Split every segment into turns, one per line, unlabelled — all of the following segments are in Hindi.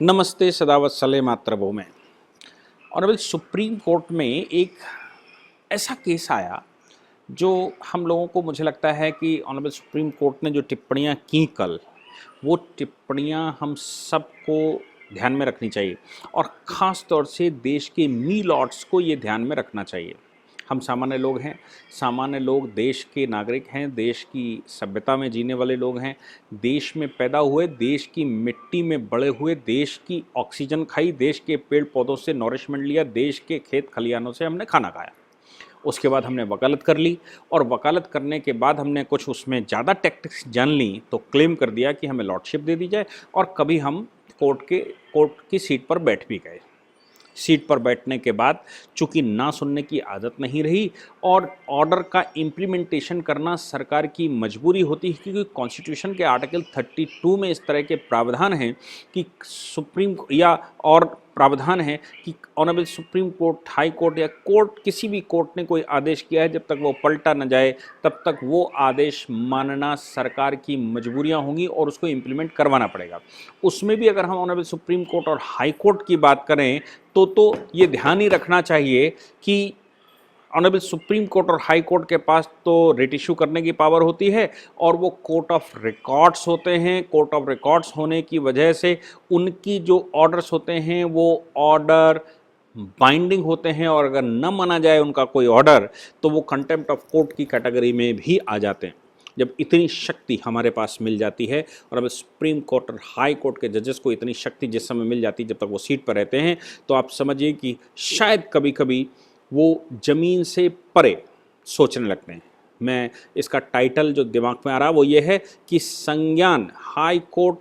नमस्ते सदावत सले मातृभूमि में। और अभी सुप्रीम कोर्ट में एक ऐसा केस आया जो हम लोगों को, मुझे लगता है कि ऑनरेबल सुप्रीम कोर्ट ने जो टिप्पणियां की कल, वो टिप्पणियां हम सबको ध्यान में रखनी चाहिए और ख़ास तौर से देश के मी लॉर्ड्स को ये ध्यान में रखना चाहिए। हम सामान्य लोग हैं, सामान्य लोग देश के नागरिक हैं, देश की सभ्यता में जीने वाले लोग हैं, देश में पैदा हुए, देश की मिट्टी में बड़े हुए, देश की ऑक्सीजन खाई, देश के पेड़ पौधों से नॉरिशमेंट लिया, देश के खेत खलिहानों से हमने खाना खाया। उसके बाद हमने वकालत कर ली और वकालत करने के बाद हमने कुछ उसमें ज़्यादा टैक्टिक्स जान ली तो क्लेम कर दिया कि हमें लॉर्डशिप दे दी जाए और कभी हम कोर्ट की सीट पर बैठ भी गए। सीट पर बैठने के बाद चूंकि ना सुनने की आदत नहीं रही और ऑर्डर का इम्प्लीमेंटेशन करना सरकार की मजबूरी होती है, क्योंकि कॉन्स्टिट्यूशन के आर्टिकल 32 में इस तरह के प्रावधान हैं कि सुप्रीम या और प्रावधान है कि honourable supreme court, high court या कोर्ट, किसी भी कोर्ट ने कोई आदेश किया है, जब तक वो पलटा न जाए तब तक वो आदेश मानना सरकार की मजबूरियां होंगी और उसको इम्प्लीमेंट करवाना पड़ेगा। उसमें भी अगर हम ऑनरेबल सुप्रीम कोर्ट और हाई कोर्ट की बात करें तो ये ध्यान ही रखना चाहिए कि ऑनरेबल सुप्रीम कोर्ट और हाई कोर्ट के पास तो रिट इशू करने की पावर होती है और वो कोर्ट ऑफ रिकॉर्ड्स होते हैं। कोर्ट ऑफ रिकॉर्ड्स होने की वजह से उनकी जो ऑर्डर्स होते हैं वो ऑर्डर बाइंडिंग होते हैं और अगर न माना जाए उनका कोई ऑर्डर तो वो कंटेम्प्ट ऑफ कोर्ट की कैटेगरी में भी आ जाते हैं। जब इतनी शक्ति हमारे पास मिल जाती है और अब सुप्रीम कोर्ट और हाई कोर्ट के जजेस को इतनी शक्ति जिस समय मिल जाती है जब तक वो सीट पर रहते हैं, तो आप समझिए कि शायद कभी कभी वो ज़मीन से परे सोचने लगते हैं। मैं इसका टाइटल जो दिमाग में आ रहा वो ये है कि संज्ञान, हाई कोर्ट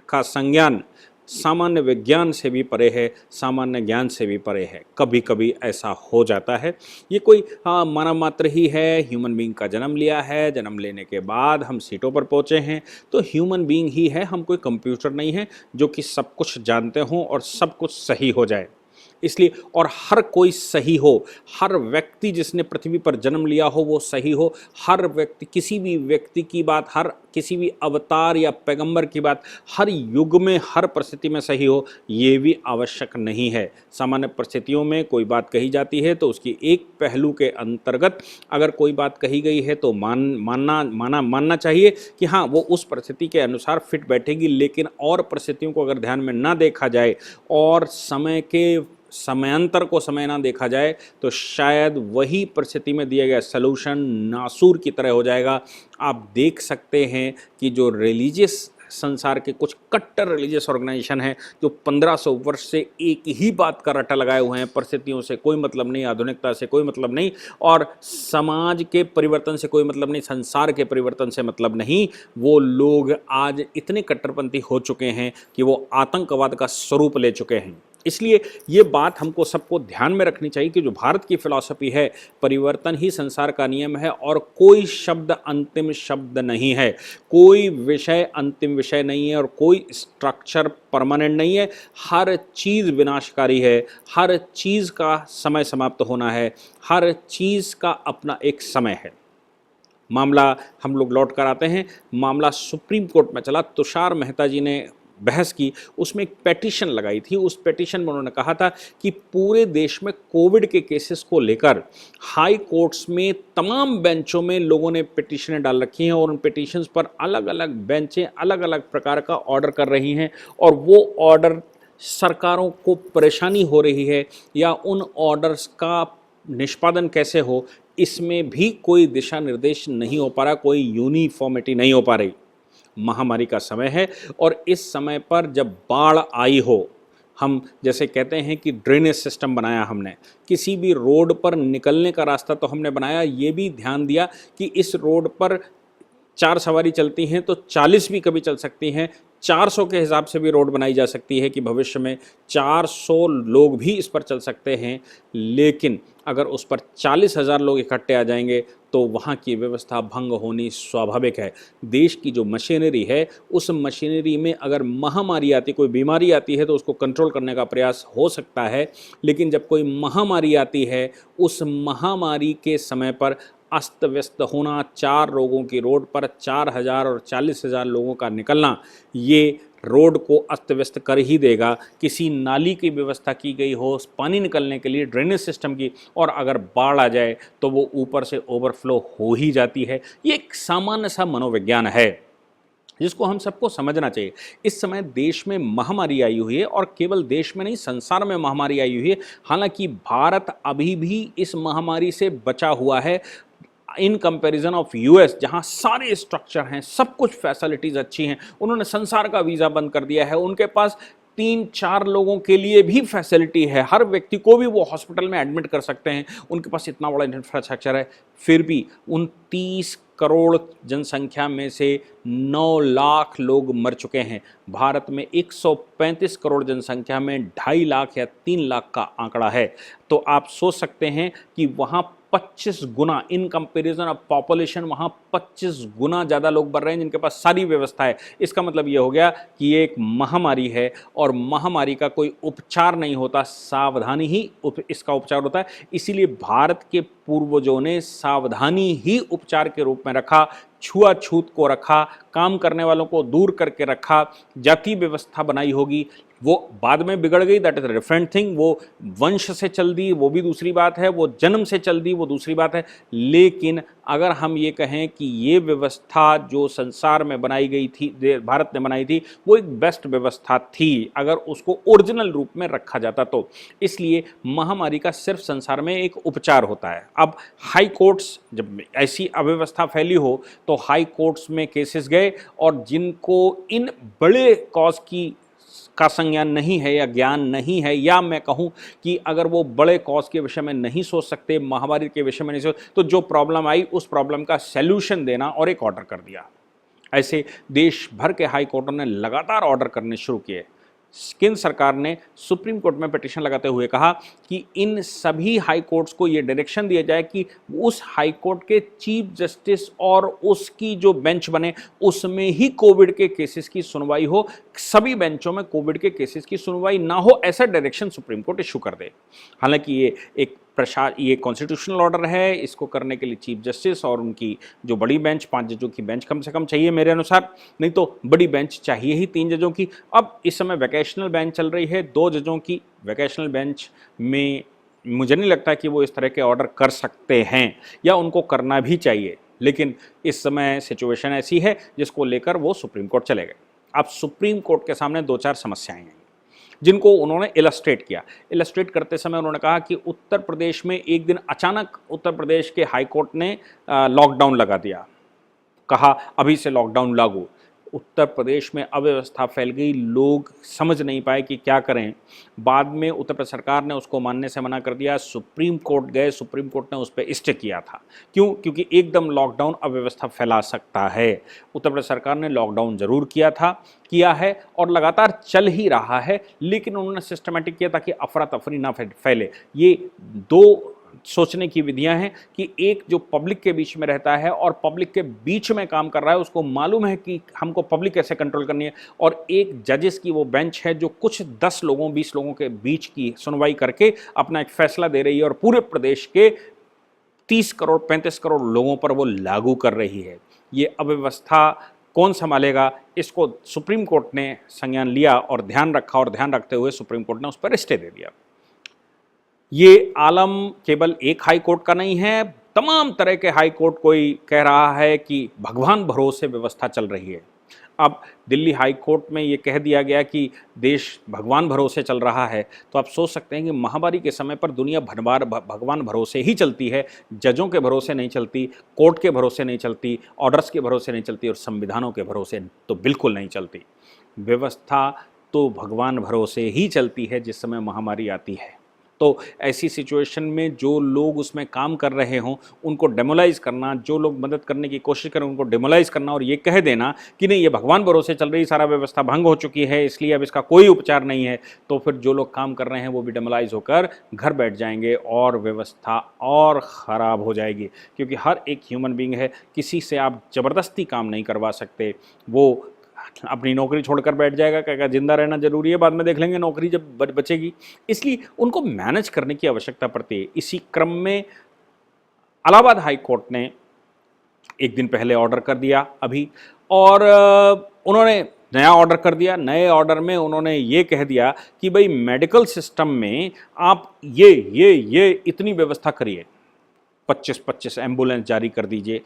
का संज्ञान सामान्य विज्ञान से भी परे है, सामान्य ज्ञान से भी परे है। कभी कभी ऐसा हो जाता है। ये कोई मानव मात्र ही है, ह्यूमन बीइंग का जन्म लिया है, जन्म लेने के बाद हम सीटों पर पहुँचे हैं तो ह्यूमन बीइंग ही है, हम कोई कंप्यूटर नहीं है जो कि सब कुछ जानते हों और सब कुछ सही हो जाए। इसलिए और हर कोई सही हो, हर व्यक्ति जिसने पृथ्वी पर जन्म लिया हो वो सही हो, हर व्यक्ति, किसी भी व्यक्ति की बात, हर किसी भी अवतार या पैगंबर की बात हर युग में हर परिस्थिति में सही हो, ये भी आवश्यक नहीं है। सामान्य परिस्थितियों में कोई बात कही जाती है तो उसकी एक पहलू के अंतर्गत अगर कोई बात कही गई है तो मानना चाहिए कि हाँ वो उस परिस्थिति के अनुसार फिट बैठेगी, लेकिन और परिस्थितियों को अगर ध्यान में ना देखा जाए और समयांतर को समय ना देखा जाए तो शायद वही परिस्थिति में दिया गया सलूशन नासूर की तरह हो जाएगा। आप देख सकते हैं कि जो रिलीजियस संसार के कुछ कट्टर रिलीजियस ऑर्गेनाइजेशन हैं जो 1500 वर्ष से एक ही बात का रट्टा लगाए हुए हैं, परिस्थितियों से कोई मतलब नहीं, आधुनिकता से कोई मतलब नहीं और समाज के परिवर्तन से कोई मतलब नहीं, संसार के परिवर्तन से मतलब नहीं, वो लोग आज इतने कट्टरपंथी हो चुके हैं कि वो आतंकवाद का स्वरूप ले चुके हैं। इसलिए ये बात हमको सबको ध्यान में रखनी चाहिए कि जो भारत की फिलॉसफी है, परिवर्तन ही संसार का नियम है और कोई शब्द अंतिम शब्द नहीं है, कोई विषय अंतिम विषय नहीं है और कोई स्ट्रक्चर परमानेंट नहीं है। हर चीज़ विनाशकारी है, हर चीज़ का समय समाप्त होना है, हर चीज़ का अपना एक समय है। मामला हम लोग लौट कर आते हैं, मामला सुप्रीम कोर्ट में चला। तुषार मेहता जी ने बहस की, उसमें एक पेटिशन लगाई थी। उस पेटिशन में उन्होंने कहा था कि पूरे देश में कोविड के केसेस को लेकर हाई कोर्ट्स में तमाम बेंचों में लोगों ने पिटीशनें डाल रखी हैं और उन पिटीशंस पर अलग अलग बेंचें अलग अलग प्रकार का ऑर्डर कर रही हैं और वो ऑर्डर सरकारों को परेशानी हो रही है या उन ऑर्डर्स का निष्पादन कैसे हो, इसमें भी कोई दिशा निर्देश नहीं हो पा रहा, कोई यूनिफॉर्मिटी नहीं हो पा रही। महामारी का समय है और इस समय पर जब बाढ़ आई हो, हम जैसे कहते हैं कि ड्रेनेज सिस्टम बनाया हमने, किसी भी रोड पर निकलने का रास्ता तो हमने बनाया, ये भी ध्यान दिया कि इस रोड पर 4 सवारी चलती हैं तो 40 भी कभी चल सकती हैं, 400 के हिसाब से भी रोड बनाई जा सकती है कि भविष्य में 400 लोग भी इस पर चल सकते हैं। लेकिन अगर उस पर 40,000 लोग इकट्ठे आ जाएंगे तो वहाँ की व्यवस्था भंग होनी स्वाभाविक है। देश की जो मशीनरी है, उस मशीनरी में अगर महामारी आती, कोई बीमारी आती है तो उसको कंट्रोल करने का प्रयास हो सकता है, लेकिन जब कोई महामारी आती है, उस महामारी के समय पर अस्त व्यस्त होना, 4 लोगों की रोड पर 4,000 और 40,000 लोगों का निकलना, ये रोड को अस्त व्यस्त कर ही देगा। किसी नाली की व्यवस्था की गई हो पानी निकलने के लिए, ड्रेनेज सिस्टम की, और अगर बाढ़ आ जाए तो वो ऊपर से ओवरफ्लो हो ही जाती है। ये एक सामान्य सा मनोविज्ञान है जिसको हम सबको समझना चाहिए। इस समय देश में महामारी आई हुई है, और केवल देश में नहीं संसार में महामारी आई हुई है। हालांकि भारत अभी भी इस महामारी से बचा हुआ है इन कंपैरिजन ऑफ यूएस, जहां सारे स्ट्रक्चर हैं, सब कुछ फैसिलिटीज अच्छी हैं। उन्होंने संसार का वीज़ा बंद कर दिया है, उनके पास 3-4 लोगों के लिए भी फैसिलिटी है, हर व्यक्ति को भी वो हॉस्पिटल में एडमिट कर सकते हैं, उनके पास इतना बड़ा इंफ्रास्ट्रक्चर है। फिर भी 29 करोड़ जनसंख्या में से 9 लाख लोग मर चुके हैं। भारत में 135 करोड़ जनसंख्या में 2.5 लाख या 3 लाख का आंकड़ा है। तो आप सोच सकते हैं कि वहाँ 25 गुना इन कंपैरिजन ऑफ पॉपुलेशन, वहाँ 25 गुना ज़्यादा लोग बढ़ रहे हैं जिनके पास सारी व्यवस्था है। इसका मतलब ये हो गया कि ये एक महामारी है, और महामारी का कोई उपचार नहीं होता, सावधानी ही इसका उपचार होता है। इसीलिए भारत के पूर्वजों ने सावधानी ही उपचार के रूप में रखा, छुआछूत को रखा, काम करने वालों को दूर करके रखा, जाति व्यवस्था बनाई होगी, वो बाद में बिगड़ गई, दैट इज डिफरेंट थिंग। वो वंश से चल दी, वो भी दूसरी बात है, वो जन्म से चल दी, वो दूसरी बात है। लेकिन अगर हम ये कहें कि ये व्यवस्था जो संसार में बनाई गई थी, भारत ने बनाई थी, वो एक बेस्ट व्यवस्था थी अगर उसको ओरिजिनल रूप में रखा जाता तो। इसलिए महामारी का सिर्फ संसार में एक उपचार होता है। अब हाई कोर्ट्स, जब ऐसी अव्यवस्था फैली हो तो हाई कोर्ट्स में केसेस गए, और जिनको इन बड़े कॉज का संज्ञान नहीं है या ज्ञान नहीं है, या मैं कहूं कि अगर वो बड़े कॉज के विषय में नहीं सोच सकते, महामारी के विषय में नहीं सोच, तो जो प्रॉब्लम आई उस प्रॉब्लम का सैल्यूशन देना और एक ऑर्डर कर दिया। ऐसे देश भर के हाई कोर्टों ने लगातार ऑर्डर करने शुरू किए। केंद्र सरकार ने सुप्रीम कोर्ट में पिटीशन लगाते हुए कहा कि इन सभी हाई कोर्ट्स को ये डायरेक्शन दिया जाए कि उस हाई कोर्ट के चीफ जस्टिस और उसकी जो बेंच बने उसमें ही कोविड के केसेस की सुनवाई हो, सभी बेंचों में कोविड के केसेस की सुनवाई ना हो, ऐसा डायरेक्शन सुप्रीम कोर्ट इशू कर दे। हालांकि ये कॉन्स्टिट्यूशनल ऑर्डर है, इसको करने के लिए चीफ जस्टिस और उनकी जो बड़ी बेंच, 5 जजों की बेंच कम से कम चाहिए मेरे अनुसार, नहीं तो बड़ी बेंच चाहिए ही 3 जजों की। अब इस समय वैकेशनल बेंच चल रही है 2 जजों की। वैकेशनल बेंच में मुझे नहीं लगता कि वो इस तरह के ऑर्डर कर सकते हैं, या उनको करना भी चाहिए, लेकिन इस समय सिचुएशन ऐसी है जिसको लेकर वो सुप्रीम कोर्ट चले गए। अब सुप्रीम कोर्ट के सामने 2-4 समस्याएं हैं जिनको उन्होंने इलस्ट्रेट किया। इलस्ट्रेट करते समय उन्होंने कहा कि उत्तर प्रदेश में एक दिन अचानक उत्तर प्रदेश के हाई कोर्ट ने लॉकडाउन लगा दिया, कहा अभी से लॉकडाउन लागू। उत्तर प्रदेश में अव्यवस्था फैल गई, लोग समझ नहीं पाए कि क्या करें। बाद में उत्तर प्रदेश सरकार ने उसको मानने से मना कर दिया, सुप्रीम कोर्ट गए, सुप्रीम कोर्ट ने उस पर स्टे किया था। क्यों? क्योंकि एकदम लॉकडाउन अव्यवस्था फैला सकता है। उत्तर प्रदेश सरकार ने लॉकडाउन जरूर किया है और लगातार चल ही रहा है, लेकिन उन्होंने सिस्टमैटिक किया ताकि अफरा तफरी ना फैले। ये 2 सोचने की विधियां हैं कि एक जो पब्लिक के बीच में रहता है और पब्लिक के बीच में काम कर रहा है, उसको मालूम है कि हमको पब्लिक कैसे कंट्रोल करनी है, और एक जजेस की वो बेंच है जो कुछ 10 लोगों 20 लोगों के बीच की सुनवाई करके अपना एक फैसला दे रही है, और पूरे प्रदेश के 30 करोड़ 35 करोड़ लोगों पर वो लागू कर रही है। ये अव्यवस्था कौन संभालेगा, इसको सुप्रीम कोर्ट ने संज्ञान लिया और ध्यान रखा, और ध्यान रखते हुए सुप्रीम कोर्ट ने उस पर स्टे दे दिया। ये आलम केवल एक हाई कोर्ट का नहीं है, तमाम तरह के हाई कोर्ट कोई कह रहा है कि भगवान भरोसे व्यवस्था चल रही है। अब दिल्ली हाई कोर्ट में ये कह दिया गया कि देश भगवान भरोसे चल रहा है, तो आप सोच सकते हैं कि महामारी के समय पर दुनिया भगवान भरोसे ही चलती है, जजों के भरोसे नहीं चलती, कोर्ट के भरोसे नहीं चलती, ऑर्डर्स के भरोसे नहीं चलती, और संविधानों के भरोसे तो बिल्कुल नहीं चलती। व्यवस्था तो भगवान भरोसे ही चलती है जिस समय महामारी आती है। तो ऐसी सिचुएशन में जो लोग उसमें काम कर रहे हों उनको डेमोलाइज करना, जो लोग मदद करने की कोशिश करें उनको डेमोलाइज करना, और ये कह देना कि नहीं ये भगवान भरोसे चल रही, सारा व्यवस्था भंग हो चुकी है इसलिए अब इसका कोई उपचार नहीं है, तो फिर जो लोग काम कर रहे हैं वो भी डेमोलाइज होकर घर बैठ जाएंगे और व्यवस्था और ख़राब हो जाएगी। क्योंकि हर एक ह्यूमन बींग है, किसी से आप ज़बरदस्ती काम नहीं करवा सकते। वो अपनी नौकरी छोड़कर बैठ जाएगा, कहेगा जिंदा रहना जरूरी है, बाद में देख लेंगे नौकरी जब बचेगी। इसलिए उनको मैनेज करने की आवश्यकता पड़ती है। इसी क्रम में इलाहाबाद हाई कोर्ट ने एक दिन पहले ऑर्डर कर दिया अभी, और उन्होंने नया ऑर्डर कर दिया। नए ऑर्डर में उन्होंने ये कह दिया कि भाई मेडिकल सिस्टम में आप ये इतनी व्यवस्था करिए, 25-25 एम्बुलेंस जारी कर दीजिए।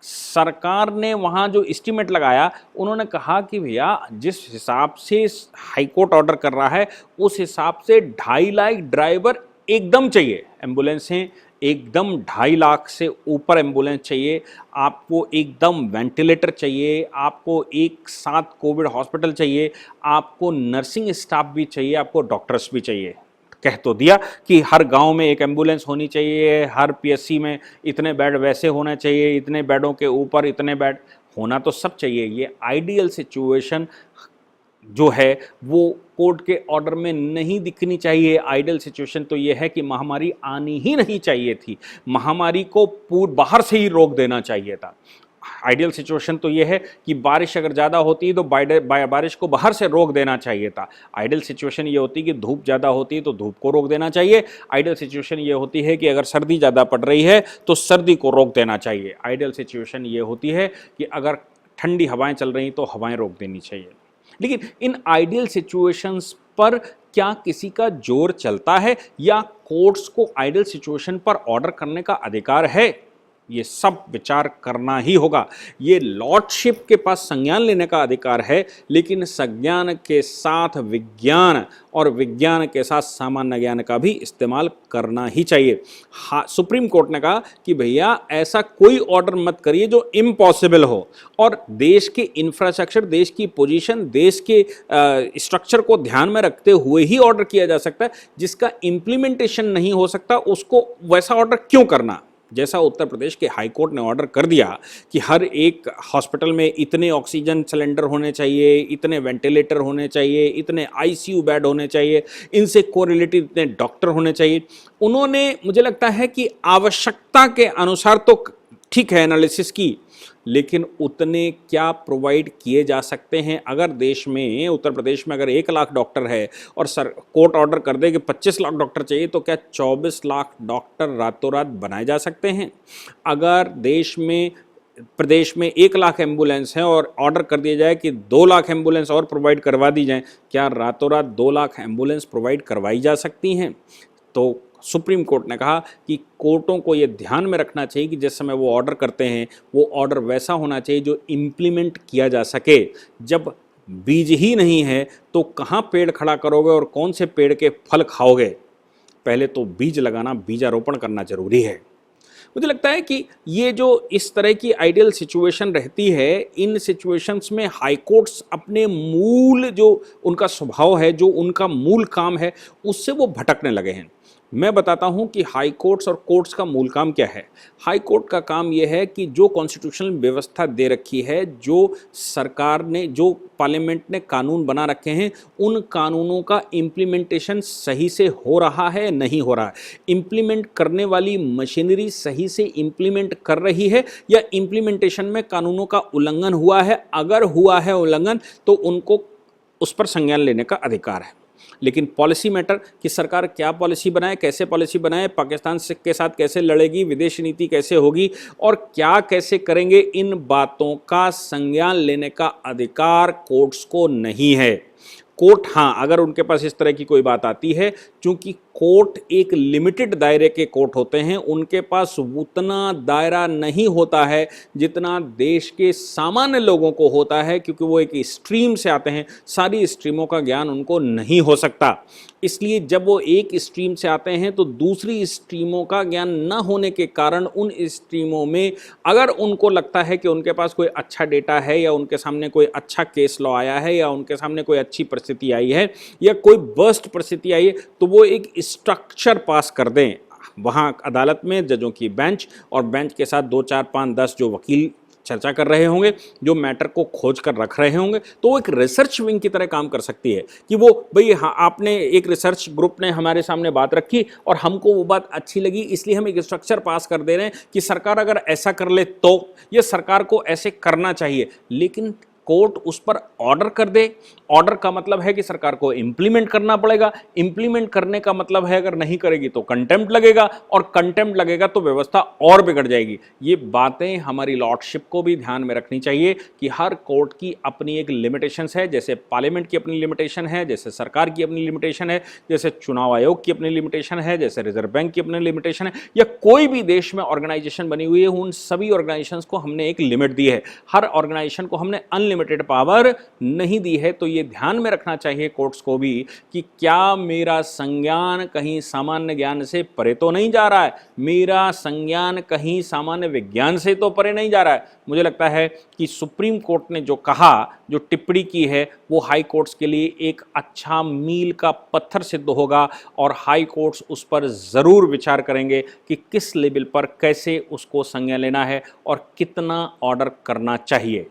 सरकार ने वहाँ जो एस्टीमेट लगाया, उन्होंने कहा कि भैया जिस हिसाब से हाईकोर्ट ऑर्डर कर रहा है उस हिसाब से 2.5 लाख ड्राइवर एकदम चाहिए, एम्बुलेंसें एकदम 2.5 लाख से ऊपर एम्बुलेंस चाहिए, आपको एकदम वेंटिलेटर चाहिए, आपको एक साथ कोविड हॉस्पिटल चाहिए, आपको नर्सिंग स्टाफ भी चाहिए, आपको डॉक्टर्स भी चाहिए। कह तो दिया कि हर गांव में एक एम्बुलेंस होनी चाहिए, हर पीएससी में इतने बेड वैसे होना चाहिए, इतने बेडों के ऊपर इतने बेड, होना तो सब चाहिए। ये आइडियल सिचुएशन जो है वो कोर्ट के ऑर्डर में नहीं दिखनी चाहिए। आइडियल सिचुएशन तो ये है कि महामारी आनी ही नहीं चाहिए थी, महामारी को बाहर से ही रोक देना चाहिए था। आइडियल सिचुएशन तो ये है कि बारिश अगर ज़्यादा होती है तो बारिश को बाहर से रोक देना चाहिए था। आइडियल सिचुएशन ये होती है कि धूप ज़्यादा होती है तो धूप को रोक देना चाहिए। आइडियल सिचुएशन ये होती है कि अगर सर्दी ज़्यादा पड़ रही है तो सर्दी को रोक देना चाहिए। आइडियल सिचुएशन ये होती है कि अगर ठंडी हवाएं चल रही तो हवाएं रोक देनी चाहिए। लेकिन इन आइडियल सिचुएशंस पर क्या किसी का जोर चलता है, या कोर्ट्स को आइडियल सिचुएशन पर ऑर्डर करने का अधिकार है? ये सब विचार करना ही होगा। ये लॉर्डशिप के पास संज्ञान लेने का अधिकार है, लेकिन संज्ञान के साथ विज्ञान और विज्ञान के साथ सामान्य ज्ञान का भी इस्तेमाल करना ही चाहिए। हाँ, सुप्रीम कोर्ट ने कहा कि भैया ऐसा कोई ऑर्डर मत करिए जो इम्पॉसिबल हो, और देश के इंफ्रास्ट्रक्चर, देश की पोजीशन, देश के स्ट्रक्चर को ध्यान में रखते हुए ही ऑर्डर किया जा सकता है। जिसका इम्प्लीमेंटेशन नहीं हो सकता उसको वैसा ऑर्डर क्यों करना? जैसा उत्तर प्रदेश के हाई कोर्ट ने ऑर्डर कर दिया कि हर एक हॉस्पिटल में इतने ऑक्सीजन सिलेंडर होने चाहिए, इतने वेंटिलेटर होने चाहिए, इतने आईसीयू बेड होने चाहिए, इनसे कोरिलेटेड इतने डॉक्टर होने चाहिए। उन्होंने, मुझे लगता है कि आवश्यकता के अनुसार तो ठीक है एनालिसिस की, लेकिन उतने क्या प्रोवाइड किए जा सकते हैं? अगर देश में, उत्तर प्रदेश में अगर 1 लाख डॉक्टर है और कोर्ट ऑर्डर कर दे कि 25 लाख डॉक्टर चाहिए, तो क्या 24 लाख डॉक्टर रातों रात बनाए जा सकते हैं? अगर प्रदेश में 1 लाख एम्बुलेंस है और ऑर्डर कर दिया जाए कि 2 लाख एम्बुलेंस और प्रोवाइड करवा दी जाए, क्या रातों रात 2 लाख एम्बुलेंस प्रोवाइड करवाई जा सकती हैं? तो सुप्रीम कोर्ट ने कहा कि कोर्टों को ये ध्यान में रखना चाहिए कि जिस समय वो ऑर्डर करते हैं वो ऑर्डर वैसा होना चाहिए जो इम्प्लीमेंट किया जा सके। जब बीज ही नहीं है तो कहाँ पेड़ खड़ा करोगे और कौन से पेड़ के फल खाओगे? पहले तो बीज लगाना, बीजारोपण करना जरूरी है। मुझे लगता है कि ये जो इस तरह की आइडियल सिचुएशन रहती है, इन सिचुएशंस में हाई कोर्ट्स अपने मूल जो उनका स्वभाव है, जो उनका मूल काम है, उससे वो भटकने लगे हैं। मैं बताता हूं कि हाई कोर्ट्स और कोर्ट्स का मूल काम क्या है। हाई कोर्ट का काम यह है कि जो कॉन्स्टिट्यूशनल व्यवस्था दे रखी है, जो सरकार ने, जो पार्लियामेंट ने कानून बना रखे हैं, उन कानूनों का इम्प्लीमेंटेशन सही से हो रहा है, नहीं हो रहा है, इम्प्लीमेंट करने वाली मशीनरी सही से इम्प्लीमेंट कर रही है, या इम्प्लीमेंटेशन में कानूनों का उल्लंघन हुआ है। अगर हुआ है उल्लंघन तो उनको उस पर संज्ञान लेने का अधिकार है। लेकिन पॉलिसी मैटर कि सरकार क्या पॉलिसी बनाए, कैसे पॉलिसी बनाए, पाकिस्तान के साथ कैसे लड़ेगी, विदेश नीति कैसे होगी और क्या कैसे करेंगे, इन बातों का संज्ञान लेने का अधिकार कोर्ट्स को नहीं है। कोर्ट, हाँ, अगर उनके पास इस तरह की कोई बात आती है, क्योंकि कोर्ट एक लिमिटेड दायरे के कोर्ट होते हैं, उनके पास उतना दायरा नहीं होता है जितना देश के सामान्य लोगों को होता है, क्योंकि वो एक स्ट्रीम से आते हैं, सारी स्ट्रीमों का ज्ञान उनको नहीं हो सकता। इसलिए जब वो एक स्ट्रीम से आते हैं तो दूसरी स्ट्रीमों का ज्ञान न होने के कारण उन स्ट्रीमों में अगर उनको लगता है कि उनके पास कोई अच्छा डेटा है, या उनके सामने कोई अच्छा केस लॉ आया है, या उनके सामने कोई अच्छी परिस्थिति आई है, या कोई वर्स्ट परिस्थिति आई है, तो वो एक स्ट्रक्चर पास कर दें वहाँ अदालत में, जजों की बेंच, और बेंच के साथ 2, 4, 5, 10 जो वकील चर्चा कर रहे होंगे, जो मैटर को खोज कर रख रहे होंगे, तो वो एक रिसर्च विंग की तरह काम कर सकती है कि वो, भाई हाँ, आपने एक रिसर्च ग्रुप ने हमारे सामने बात रखी और हमको वो बात अच्छी लगी, इसलिए हम एक स्ट्रक्चर पास कर दे रहे हैं कि सरकार अगर ऐसा कर ले तो, ये सरकार को ऐसे करना चाहिए। लेकिन कोर्ट उस पर ऑर्डर कर दे। ऑर्डर का मतलब है कि सरकार को इंप्लीमेंट करना पड़ेगा, इंप्लीमेंट करने का मतलब है अगर नहीं करेगी तो कंटेम्प्ट लगेगा, और कंटेम्प्ट लगेगा तो व्यवस्था और बिगड़ जाएगी। ये बातें हमारी लॉर्डशिप को भी ध्यान में रखनी चाहिए कि हर कोर्ट की अपनी एक लिमिटेशंस है, जैसे पार्लियामेंट की अपनी लिमिटेशन है, जैसे सरकार की अपनी लिमिटेशन है, जैसे चुनाव आयोग की अपनी लिमिटेशन है, जैसे रिजर्व बैंक की अपनी लिमिटेशन है, या कोई भी देश में ऑर्गेनाइजेशन बनी हुई है, उन सभी ऑर्गेनाइजेशंस को हमने एक लिमिट दी है। हर ऑर्गेनाइजेशन को हमने अनलिमिटेड पावर नहीं दी है। तो ये ध्यान में रखना चाहिए कोर्ट्स को भी कि क्या मेरा संज्ञान कहीं सामान्य ज्ञान से परे तो नहीं जा रहा है, मेरा संज्ञान कहीं सामान्य विज्ञान से तो परे नहीं जा रहा है। मुझे लगता है कि सुप्रीम कोर्ट ने जो कहा, जो टिप्पणी की है, वो हाई कोर्ट्स के लिए एक अच्छा मील का पत्थर सिद्ध होगा, और हाई कोर्ट्स उस पर ज़रूर विचार करेंगे कि किस लेवल पर कैसे उसको संज्ञान लेना है और कितना ऑर्डर करना चाहिए।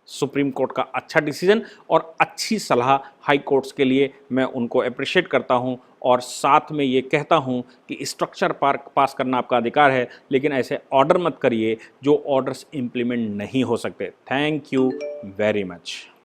सुप्रीम कोर्ट का अच्छा डिसीजन और अच्छी सलाह हाई कोर्ट्स के लिए मैं उनको अप्रिशिएट करता हूं, और साथ में ये कहता हूं कि स्ट्रक्चर पास करना आपका अधिकार है, लेकिन ऐसे ऑर्डर मत करिए जो ऑर्डर्स इंप्लीमेंट नहीं हो सकते। Thank you very much.